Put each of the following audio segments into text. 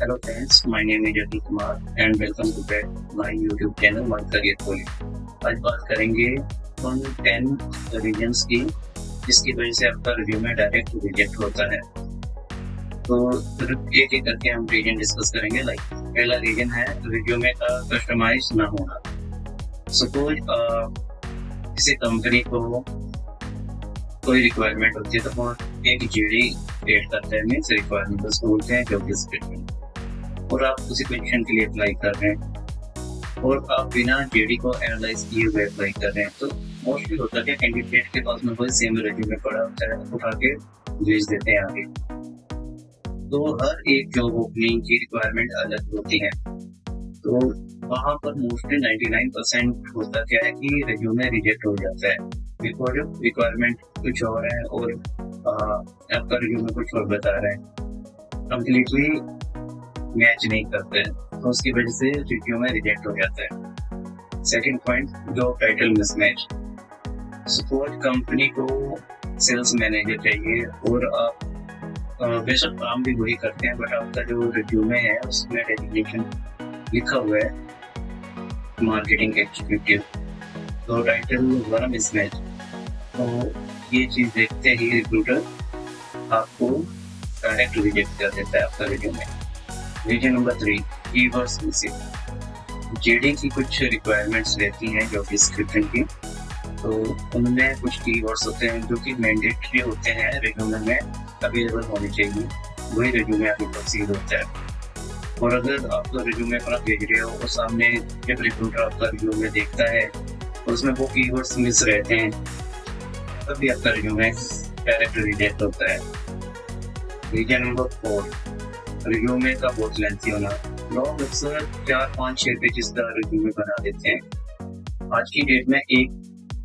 Hello friends, my name is Atul Kumar and welcome to back my YouTube channel My Career Calling। आज बात करेंगे उन 10 reasons की जिसकी वजह से आपका रिज्यूमे डायरेक्ट रिजेक्ट होता है। तो एक एक करके हम रीजन डिस्कस करेंगे। पहला रीजन है रिज्यूमे का कस्टमाइज ना होना। सपोज किसी कंपनी को कोई रिक्वायरमेंट होती है तो वो एक जीडी क्रिएट करते हैं, मीन्स रिक्वायरमेंट उसको बोलते हैं जॉब डिस्क्रिप्शन, और आप उसी पोजीशन के लिए अप्लाई कर रहे हैं और आप बिना जेडी को एनालाइज किए हुए अप्लाई कर रहे हैं। तो मोस्टली होता है कैंडिडेट के पास में कोई सेम रिज्यूमे पड़ा होता है, उठा के भेज देते हैं आगे। तो हर एक जॉब ओपनिंग की रिक्वायरमेंट अलग होती है, तो वहाँ पर मोस्टली 99% होता क्या है कि रिज्यूमे रिजेक्ट हो जाता है बिकॉज रिक्वायरमेंट कुछ और है और आपका रिज्यूमे कुछ और बता रहे हैं, कम्प्लीटली मैच नहीं करते हैं, तो उसकी वजह से रिज्यूमे रिजेक्ट हो जाता है। Second point, job title mismatch. Suppose company को सेल्स मैनेजर चाहिए और आप बेशक काम भी वही करते हैं, बट आपका जो रिज्यूमे है उसमें डेजिग्नेशन लिखा हुआ है मार्केटिंग एग्जीक्यूटिव, तो टाइटल वाला मिसमैच। तो ये चीज देखते ही रिक्रूटर आपको डायरेक्ट रिजेक्ट कर देता है आपका resume. Reason number 3, keywords missing. JD की कुछ रिक्वायरमेंट्स रहती हैं जॉब डिस्क्रिप्शन की, तो उनमें कुछ कीवर्ड्स होते हैं जो कि मैंडेटरी होते हैं रिज्यूमे में अवेलेबल होने चाहिए, वही रिज्यूमे आगे प्रोसीड होता है। और अगर आप रिज्यूमे पर आप भेज रहे हो और सामने जब रिक्रूटर आपका रिज्यूमे देखता है और उसमें वो कीवर्ड्स मिस रहते हैं, तब भी आपका रिज्यूमे डायरेक्ट रिजेक्ट होता है। रीजन नंबर 4, रिज्यूमे का बहुत लेंथी होना। लोग अक्सर 4, 5, 6 पेजेस का रिज्यूमे बना देते हैं। आज की डेट में 1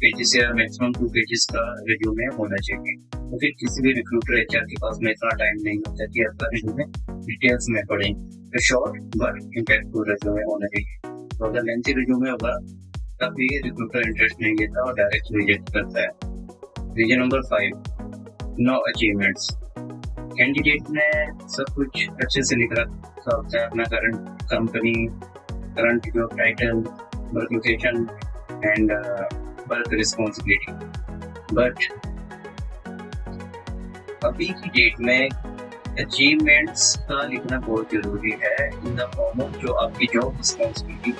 पेजेस या मैक्सिमम 2 पेजेस का रिज्यूमे होना चाहिए, तो फिर किसी भी रिक्रूटर एचआर के पास में इतना टाइम नहीं होता कि आपका रिज्यूमे डिटेल्स में पढ़ें। तो शॉर्ट बट इम्पैक्टफुल रिज्यूमे होना चाहिए। तो अगर लेंथी रिज्यूमे होगा तब भी रिक्रूटर इंटरेस्ट नहीं लेता और डायरेक्ट रिजेक्ट करता है। Reason number 5, no achievements. Candidate ने सब कुछ अच्छे से लिख रखा होता है, अपना current company, current job title, work location and work responsibility, but अभी की डेट में अचीवमेंट्स का लिखना बहुत जरूरी है इन द फॉर्म ऑफ जो आपकी जॉब रिस्पॉन्सिबिलिटी,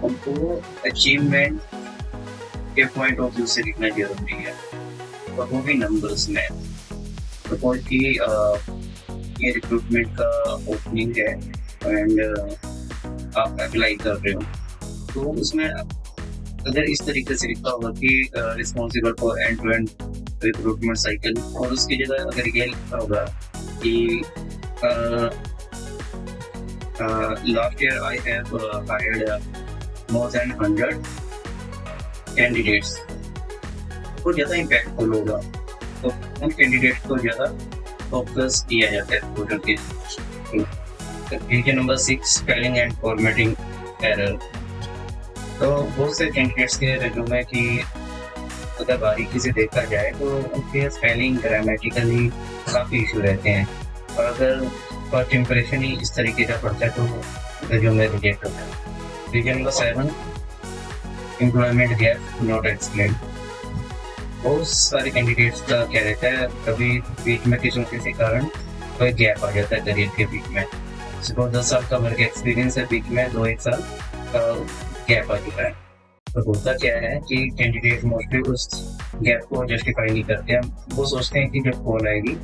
उनको अचीवमेंट के पॉइंट ऑफ व्यू से लिखना जरूरी है, और वो भी नंबर्स में। सपोज कि ये रिक्रूटमेंट का ओपनिंग है एंड आप अप्लाई कर रहे हो, तो उसमें अगर इस तरीके से लिखा होगा कि responsible for end to end recruitment cycle, और उसकी जगह अगर ये लिखा होगा कि last year I have hired more than 100 candidates, तो ज़्यादा इम्पैक्टफुल होगा। तो उन कैंडिडेट को ज़्यादा फोकस किया जाता है रिक्रूटर के। Reason number 6, spelling and formatting error. तो बहुत से कैंडिडेट्स के रिज्यूमे की अगर बारीकी से देखा जाए तो उनके स्पेलिंग ग्रामेटिकली काफ़ी इशू रहते हैं, और अगर फर्स्ट इम्प्रेशन ही इस तरीके का पड़ता है तो रिज्यूमे रिजेक्ट होता है। Reason number 7, employment gap not explain. बहुत सारे कैंडिडेट्स का क्या रहता है, कभी बीच में किसी न किसी कारण कोई गैप आ जाता है करियर के बीच में। सपोज 10 साल का वर्क एक्सपीरियंस है, बीच में 2-1 साल का गैप आ चुका है। तो होता क्या है कि कैंडिडेट मोस्टली उस गैप को जस्टिफाई नहीं करते हैं, वो सोचते हैं कि जब कॉल आएगी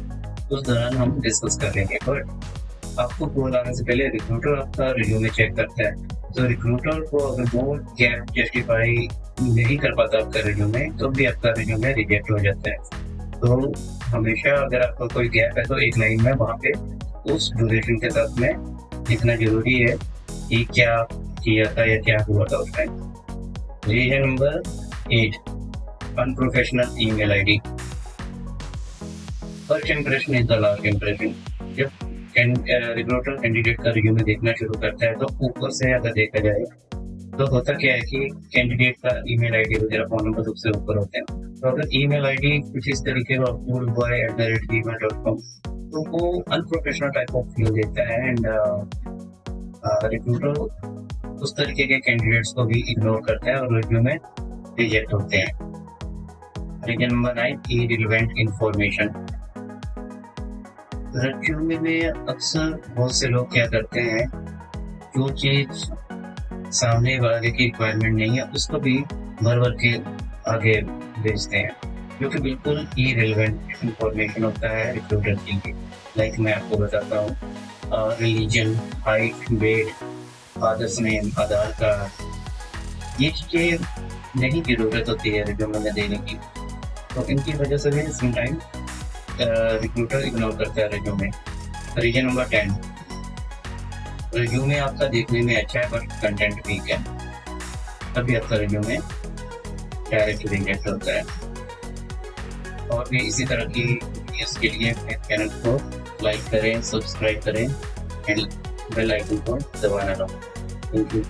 उस दौरान हम डिस्कस कर लेंगे, बट आपको कॉल आने से पहले रिक्रूटर आपका रिज्यूमे चेक करता है। तो रिक्रूटर को अगर वो गैप जस्टिफाई नहीं कर पाता आपका रिज्यूमे, तो भी आपका रिज्यूमे रिजेक्ट हो जाता है। तो हमेशा अगर आपका कोई गैप है तो एक लाइन में वहाँ पे उस ड्यूरेशन के साथ में लिखना जरूरी है कि क्या किया था या क्या हुआ था उस time. Reason number 8, unprofessional email ID. First impression is the last impression. जब रिक्रूटर कैंडिडेट का रिज्यूमे देखना शुरू करता है तो ऊपर से अगर देखा जाए तो होता क्या है कि कैंडिडेट का ईमेल आईडी वगैरह फोन नंबर सबसे ऊपर होते हैं। तो अगर ईमेल आईडी कुछ इस तरीके का अपूर्व@gmail.com, तो वो अनप्रोफेशनल टाइप ऑफ फील देता है एंड रिक्रूटर उस तरीके के कैंडिडेट्स को भी इग्नोर करता है और रिव्यू में रिजेक्ट होते हैं। Reason number 9, irrelevant information. Resume में अक्सर बहुत से लोग क्या करते हैं, जो चीज सामने वाले की रिक्वायरमेंट नहीं है उसको भी भर भर के आगे भेजते हैं, जो कि बिल्कुल इररिलेवेंट इंफॉर्मेशन होता है रिक्रूटर के लिए। लाइक मैं आपको बताता हूँ, religion, height, weight, father's name, Aadhaar card, ये चीज़ें नहीं की जरूरत होती है रिज्यूमे में देने की, तो इनकी वजह से भी समटाइम रिक्रूटर इग्नोर करता है रिज्यूमे। रीजन नंबर 10, रिज्यूमे आपका देखने में अच्छा है बट कंटेंट वीक है, तभी आपका रिज्यूमे डायरेक्ट रिजेक्ट होता है। और भी इसी तरह की वीडियोस के लिए मेरे चैनल को लाइक करें, सब्सक्राइब करें एंड बेल आइकन को दबाना ना। Thank you.